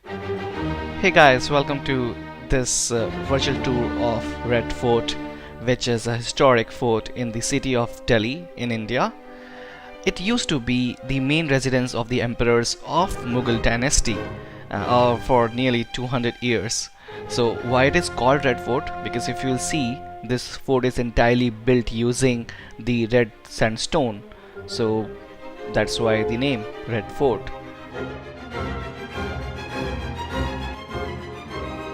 Hey guys, welcome to this virtual tour of Red Fort, which is a historic fort in the city of Delhi in India. It used to be the main residence of the emperors of Mughal dynasty for nearly 200 years. So why it is called Red Fort? Because if you'll see, this fort is entirely built using the red sandstone. So that's why the name Red Fort.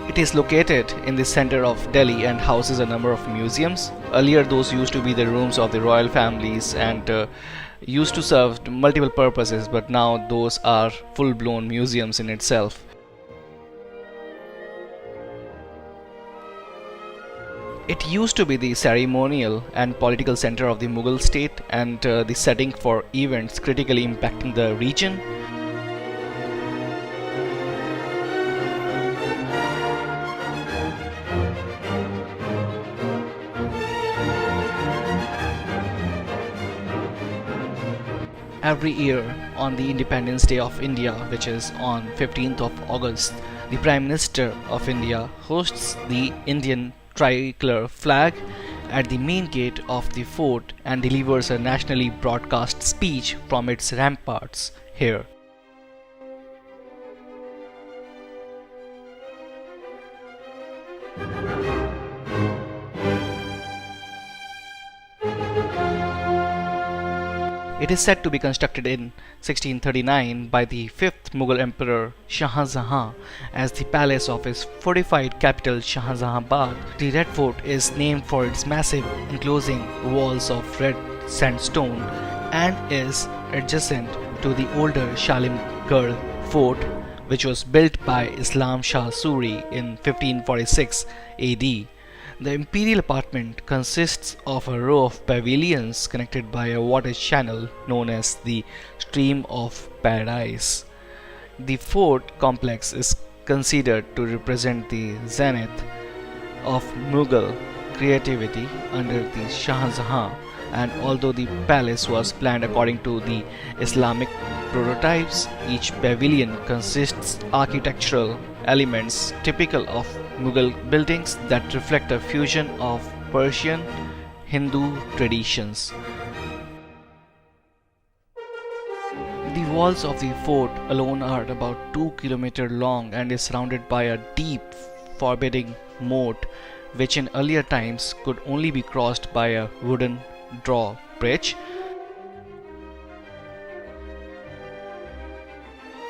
It is located in the center of Delhi and houses a number of museums. Earlier, those used to be the rooms of the royal families and used to serve multiple purposes, but now those are full blown museums in itself. It used to be the ceremonial and political center of the Mughal state and the setting for events critically impacting the region. Every year on the Independence Day of India, which is on 15th of August, the Prime Minister of India hosts the Indian tricolor flag at the main gate of the fort and delivers a nationally broadcast speech from its ramparts here. It is said to be constructed in 1639 by the 5th Mughal Emperor Shah Jahan as the palace of his fortified capital Shahjahanabad. The Red Fort is named for its massive enclosing walls of red sandstone and is adjacent to the older Shalimgarh Fort, which was built by Islam Shah Suri in 1546 AD. The imperial apartment consists of a row of pavilions connected by a water channel known as the Stream of Paradise. The fort complex is considered to represent the zenith of Mughal creativity under the Shah Jahan, and although the palace was planned according to the Islamic prototypes, each pavilion consists architectural elements typical of Mughal buildings that reflect a fusion of Persian Hindu traditions. The walls of the fort alone are about 2 kilometers long and is surrounded by a deep, forbidding moat, which in earlier times could only be crossed by a wooden drawbridge.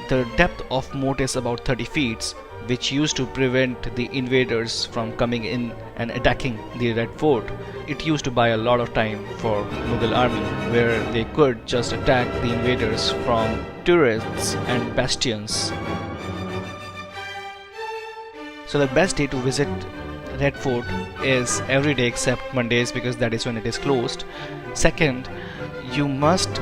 The depth of moat is about 30 feet, which used to prevent the invaders from coming in and attacking the Red Fort. It used to buy a lot of time for Mughal army, where they could just attack the invaders from turrets and bastions. So the best day to visit Red Fort is every day except Mondays, because that is when it is closed. Second, you must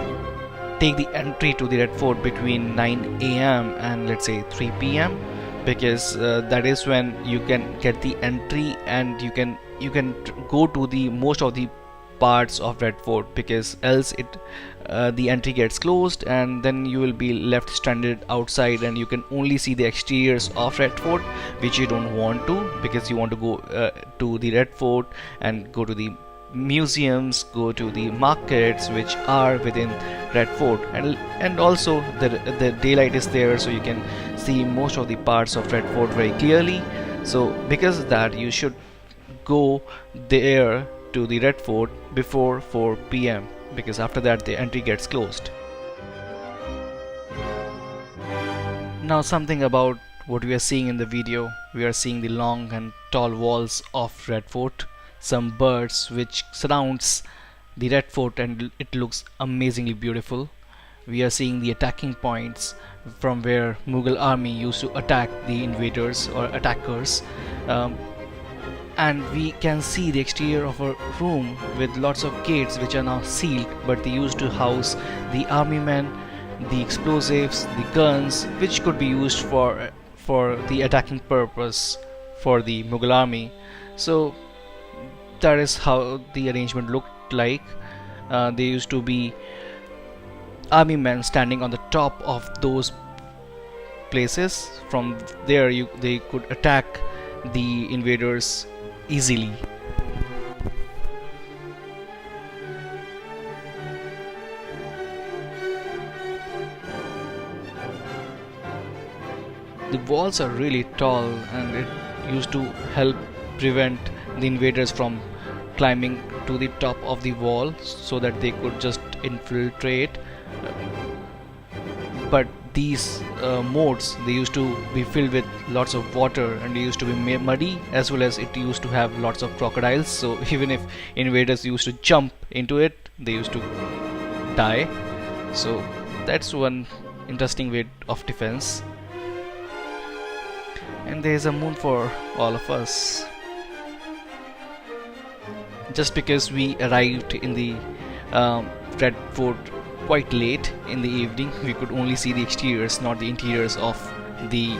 take the entry to the Red Fort between 9 a.m. and let's say 3 p.m. because that is when you can get the entry and you can go to the most of the parts of Red Fort, because else the entry gets closed and then you will be left stranded outside and you can only see the exteriors of Red Fort, which you don't want to, because you want to go to the Red Fort and go to the museums, go to the markets which are within Red Fort, and also the daylight is there, so you can see most of the parts of Red Fort very clearly. So because of that, you should go there to the Red Fort before 4 p.m. because after that the entry gets closed. Now something about what we are seeing in the video. We are seeing the long and tall walls of Red Fort, some birds which surrounds the Red Fort, and it looks amazingly beautiful. We are seeing the attacking points from where Mughal army used to attack the invaders or attackers, and we can see the exterior of a room with lots of gates which are now sealed, but they used to house the army men, the explosives, the guns, which could be used for the attacking purpose for the Mughal army. So that is how the arrangement looked like. There used to be army men standing on the top of those places. From there, they could attack the invaders easily. The walls are really tall, and it used to help prevent the invaders from climbing to the top of the wall so that they could just infiltrate. But these moats, they used to be filled with lots of water, and they used to be muddy, as well as it used to have lots of crocodiles, so even if invaders used to jump into it, they used to die. So that's one interesting way of defense. And there is a moon for all of us. Just because we arrived in the Red Fort quite late in the evening, we could only see the exteriors, not the interiors of the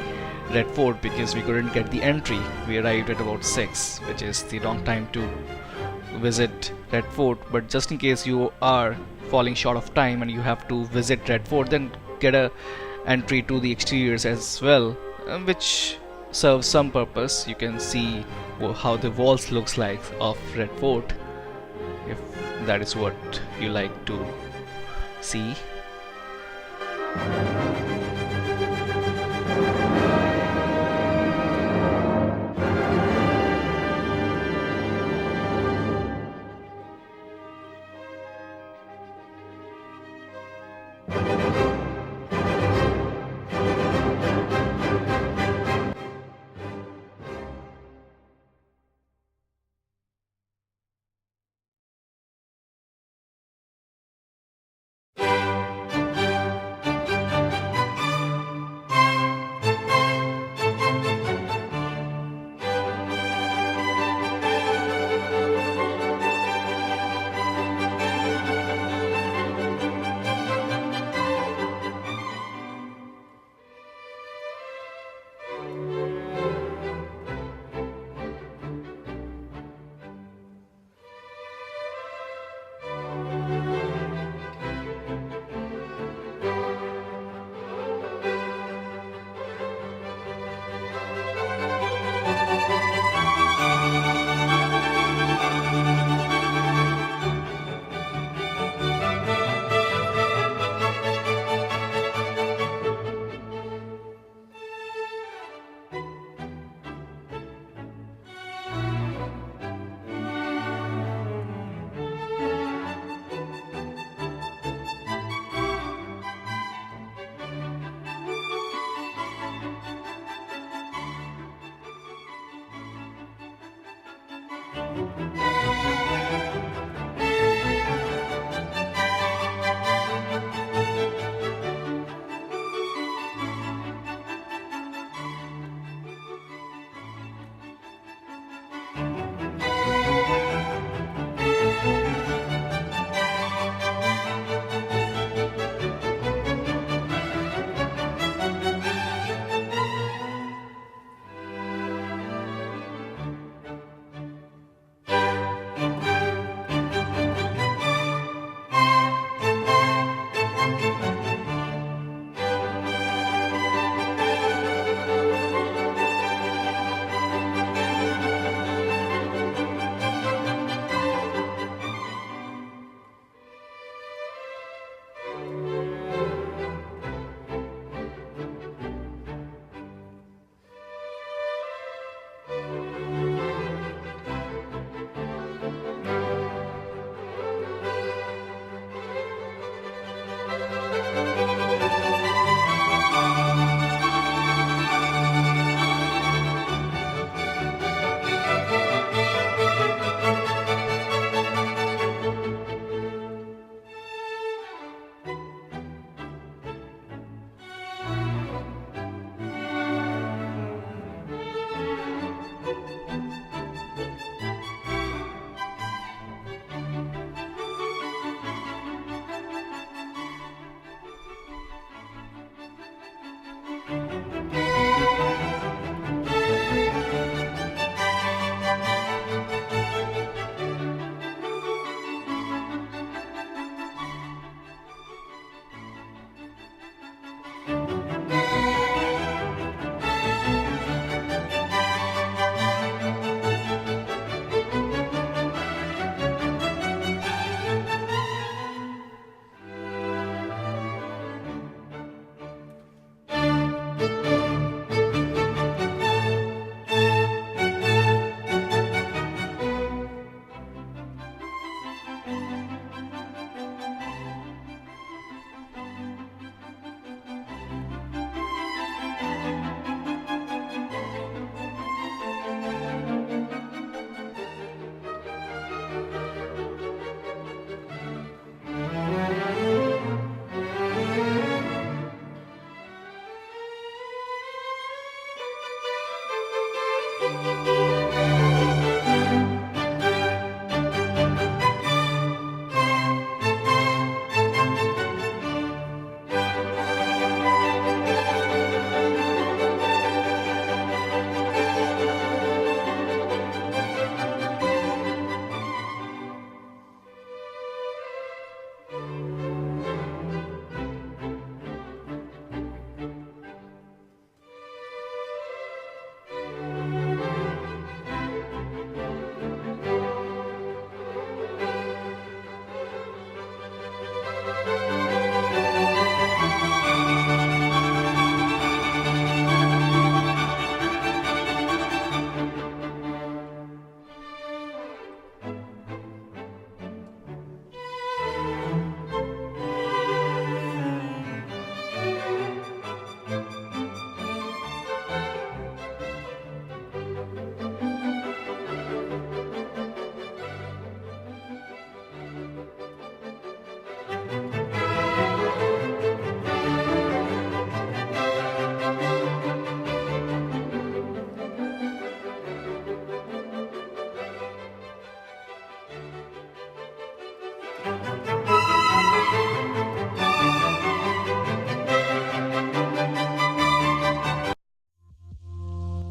Red Fort, because we couldn't get the entry. We arrived at about 6, which is the wrong time to visit Red Fort. But just in case you are falling short of time and you have to visit Red Fort, then get a entry to the exteriors as well, which serves some purpose. You can see how the walls looks like of Red Fort, if that is what you like to see.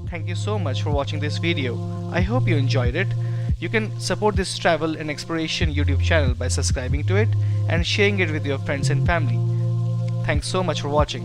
Thank you so much for watching this video. I hope you enjoyed it. You can support this travel and exploration YouTube channel by subscribing to it and sharing it with your friends and family. Thanks so much for watching.